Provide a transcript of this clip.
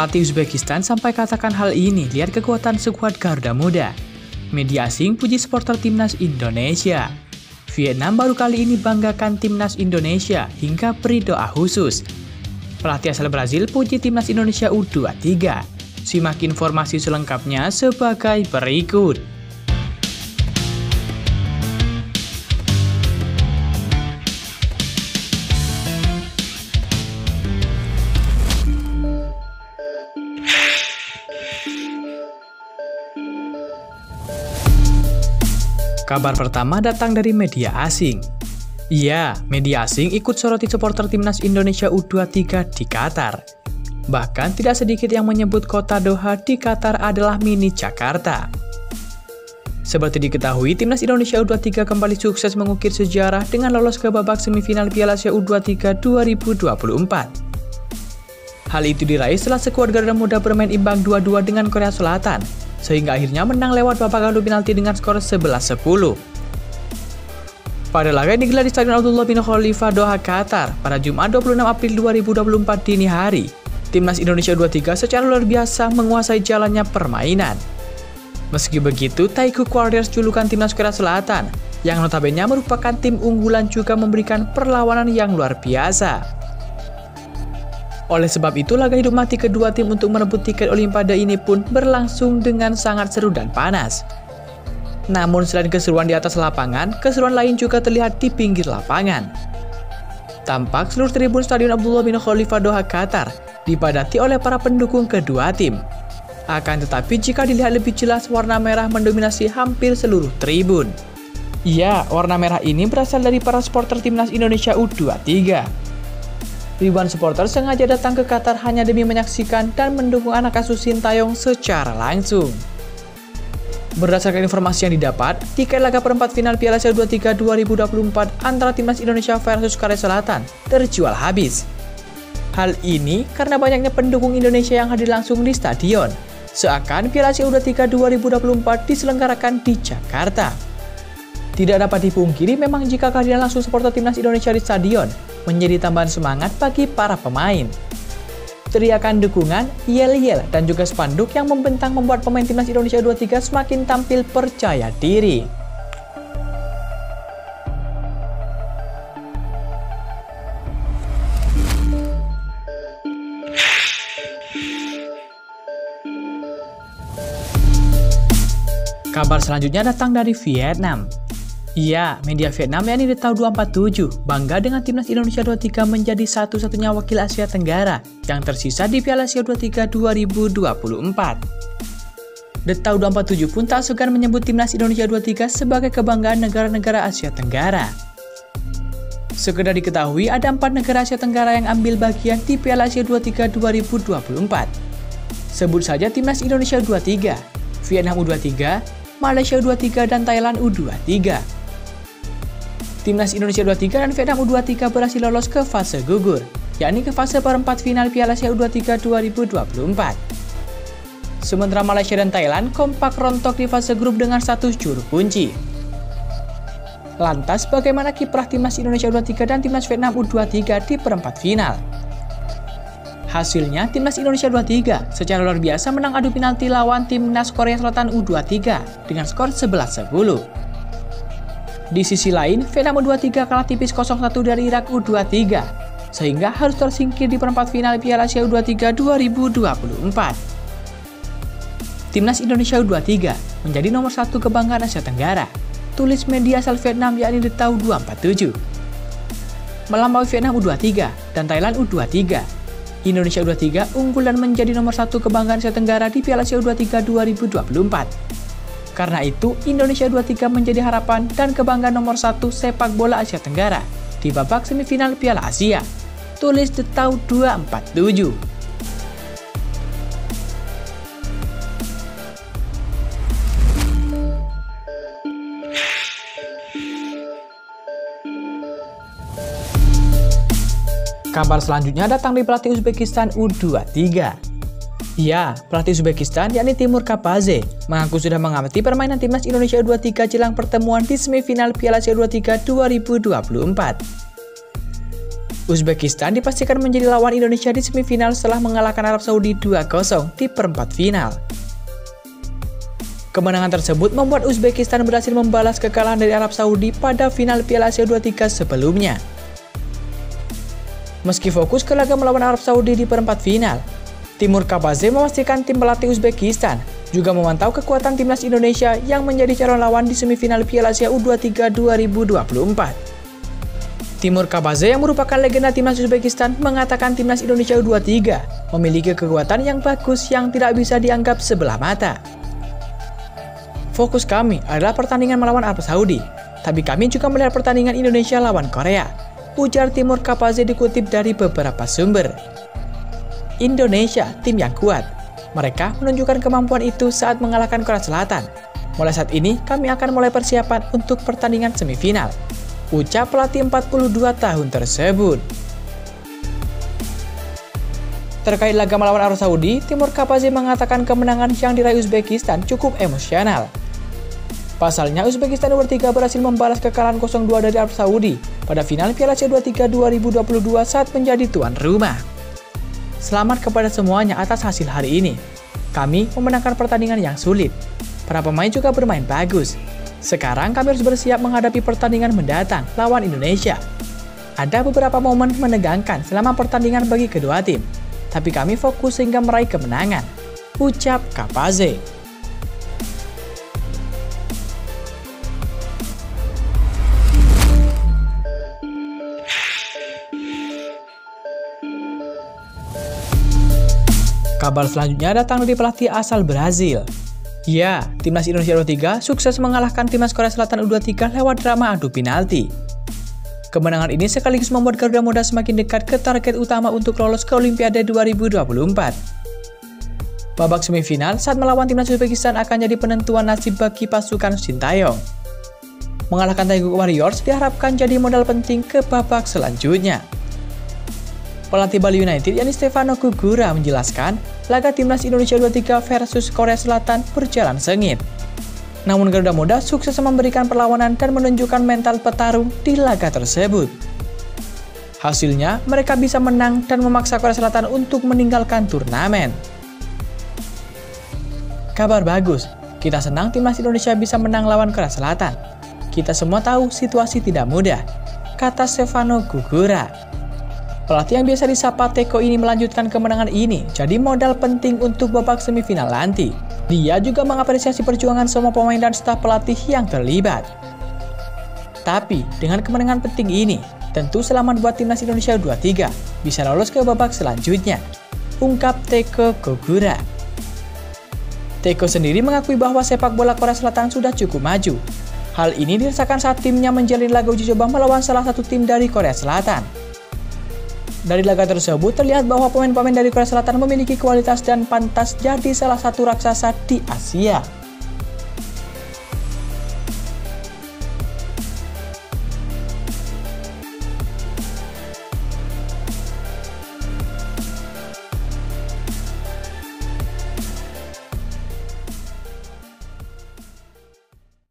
Pelatih Uzbekistan sampai katakan hal ini, lihat kekuatan skuad Garuda Muda. Media asing puji supporter timnas Indonesia. Vietnam baru kali ini banggakan timnas Indonesia hingga beri doa khusus. Pelatih asal Brazil puji timnas Indonesia U23. Simak informasi selengkapnya sebagai berikut. Kabar pertama datang dari media asing. Iya, media asing ikut soroti supporter timnas Indonesia U23 di Qatar. Bahkan tidak sedikit yang menyebut kota Doha di Qatar adalah mini Jakarta. Seperti diketahui, timnas Indonesia U23 kembali sukses mengukir sejarah dengan lolos ke babak semifinal Piala Asia U23 2024. Hal itu diraih setelah skuad Garuda Muda bermain imbang 2-2 dengan Korea Selatan, sehingga akhirnya menang lewat babak adu penalti dengan skor 11-10. Pada laga yang digelar di Stadion Abdullah bin Khalifah Doha, Qatar pada Jumat 26 April 2024 dini hari, timnas Indonesia U23 secara luar biasa menguasai jalannya permainan. Meski begitu, Taekwondo Warriors julukan timnas Korea Selatan, yang notabene merupakan tim unggulan juga memberikan perlawanan yang luar biasa. Oleh sebab itu, laga hidup mati kedua tim untuk merebut tiket Olimpiade ini pun berlangsung dengan sangat seru dan panas. Namun selain keseruan di atas lapangan, keseruan lain juga terlihat di pinggir lapangan. Tampak seluruh tribun Stadion Abdullah bin Khalifah Doha, Qatar dipadati oleh para pendukung kedua tim. Akan tetapi jika dilihat lebih jelas, warna merah mendominasi hampir seluruh tribun. Iya, warna merah ini berasal dari para supporter timnas Indonesia U23. Ribuan supporter sengaja datang ke Qatar hanya demi menyaksikan dan mendukung anak asuh Sintayong secara langsung. Berdasarkan informasi yang didapat, tiket laga perempat final Piala Asia U23 2024 antara timnas Indonesia versus Korea Selatan terjual habis. Hal ini karena banyaknya pendukung Indonesia yang hadir langsung di stadion, seakan Piala Asia U23 2024 diselenggarakan di Jakarta. Tidak dapat dipungkiri memang jika kehadiran langsung supporter timnas Indonesia di stadion menjadi tambahan semangat bagi para pemain. Teriakan dukungan, yel-yel, dan juga spanduk yang membentang membuat pemain timnas Indonesia U23 semakin tampil percaya diri. Kabar selanjutnya datang dari Vietnam. Iya, media Vietnam yakni The Tau 247 bangga dengan timnas Indonesia U23 menjadi satu-satunya wakil Asia Tenggara yang tersisa di Piala Asia U23 2024. The Tau 247 pun tak segan menyebut timnas Indonesia U23 sebagai kebanggaan negara-negara Asia Tenggara. Sekedar diketahui, ada 4 negara Asia Tenggara yang ambil bagian di Piala Asia U23 2024. Sebut saja timnas Indonesia U23, Vietnam U23, Malaysia U23, dan Thailand U23. Timnas Indonesia U23 dan Vietnam U23 berhasil lolos ke fase gugur, yakni ke fase perempat final Piala Asia U23 2024. Sementara Malaysia dan Thailand kompak rontok di fase grup dengan status juru kunci. Lantas bagaimana kiprah timnas Indonesia U23 dan timnas Vietnam U23 di perempat final? Hasilnya, timnas Indonesia U23 secara luar biasa menang adu penalti lawan timnas Korea Selatan U23 dengan skor 11-10. Di sisi lain, Vietnam U23 kalah tipis 0-1 dari Irak U23, sehingga harus tersingkir di perempat final Piala Asia U23 2024. Timnas Indonesia U23 menjadi nomor 1 kebanggaan Asia Tenggara, tulis media asal Vietnam yakni The Tau 247. Melampaui Vietnam U23 dan Thailand U23, Indonesia U23 unggul dan menjadi nomor 1 kebanggaan Asia Tenggara di Piala Asia U23 2024. Karena itu, Indonesia U23 menjadi harapan dan kebanggaan nomor 1 sepak bola Asia Tenggara di babak semifinal Piala Asia, tulis The Tau 247. Kabar selanjutnya datang dari pelatih Uzbekistan U23. Ya, pelatih Uzbekistan yakni Timur Kapadze mengaku sudah mengamati permainan timnas Indonesia U23 jelang pertemuan di semifinal Piala Asia U23 2024. Uzbekistan dipastikan menjadi lawan Indonesia di semifinal setelah mengalahkan Arab Saudi 2-0 di perempat final. Kemenangan tersebut membuat Uzbekistan berhasil membalas kekalahan dari Arab Saudi pada final Piala Asia U23 sebelumnya. Meski fokus ke laga melawan Arab Saudi di perempat final, Timur Kabaze memastikan tim pelatih Uzbekistan juga memantau kekuatan timnas Indonesia yang menjadi calon lawan di semifinal Piala Asia U23 2024. Timur Kabaze yang merupakan legenda timnas Uzbekistan mengatakan timnas Indonesia U23 memiliki kekuatan yang bagus yang tidak bisa dianggap sebelah mata. Fokus kami adalah pertandingan melawan Arab Saudi, tapi kami juga melihat pertandingan Indonesia lawan Korea, ujar Timur Kabaze dikutip dari beberapa sumber. Indonesia, tim yang kuat. Mereka menunjukkan kemampuan itu saat mengalahkan Korea Selatan. Mulai saat ini, kami akan mulai persiapan untuk pertandingan semifinal, ucap pelatih 42 tahun tersebut. Terkait laga melawan Arab Saudi, Timur Kabaze mengatakan kemenangan yang diraih Uzbekistan cukup emosional. Pasalnya, Uzbekistan nomor 3 berhasil membalas kekalahan 0-2 dari Arab Saudi pada final Piala Asia U23 2022 saat menjadi tuan rumah. Selamat kepada semuanya atas hasil hari ini. Kami memenangkan pertandingan yang sulit. Para pemain juga bermain bagus. Sekarang kami harus bersiap menghadapi pertandingan mendatang lawan Indonesia. Ada beberapa momen menegangkan selama pertandingan bagi kedua tim, tapi kami fokus sehingga meraih kemenangan, ucap Kabaze. Kabar selanjutnya datang dari pelatih asal Brazil. Ya, timnas Indonesia U23 sukses mengalahkan timnas Korea Selatan U23 lewat drama adu penalti. Kemenangan ini sekaligus membuat Garuda Muda semakin dekat ke target utama untuk lolos ke Olimpiade 2024. Babak semifinal saat melawan timnas Uzbekistan akan jadi penentuan nasib bagi pasukan Sintayong. Mengalahkan Taeguk Warriors diharapkan jadi modal penting ke babak selanjutnya. Pelatih Bali United yakni Stefano Gugura menjelaskan laga timnas Indonesia U23 versus Korea Selatan berjalan sengit. Namun Garuda Muda sukses memberikan perlawanan dan menunjukkan mental petarung di laga tersebut. Hasilnya, mereka bisa menang dan memaksa Korea Selatan untuk meninggalkan turnamen. Kabar bagus, kita senang timnas Indonesia bisa menang lawan Korea Selatan. Kita semua tahu situasi tidak mudah, kata Stefano Gugura. Pelatih yang biasa disapa Teko ini melanjutkan kemenangan ini jadi modal penting untuk babak semifinal nanti. Dia juga mengapresiasi perjuangan semua pemain dan staf pelatih yang terlibat. Tapi dengan kemenangan penting ini, tentu selamat buat timnas Indonesia U23 bisa lolos ke babak selanjutnya, ungkap Teko Gugura. Teko sendiri mengakui bahwa sepak bola Korea Selatan sudah cukup maju. Hal ini dirasakan saat timnya menjalin laga uji coba melawan salah satu tim dari Korea Selatan. Dari laga tersebut terlihat bahwa pemain-pemain dari Korea Selatan memiliki kualitas dan pantas jadi salah satu raksasa di Asia.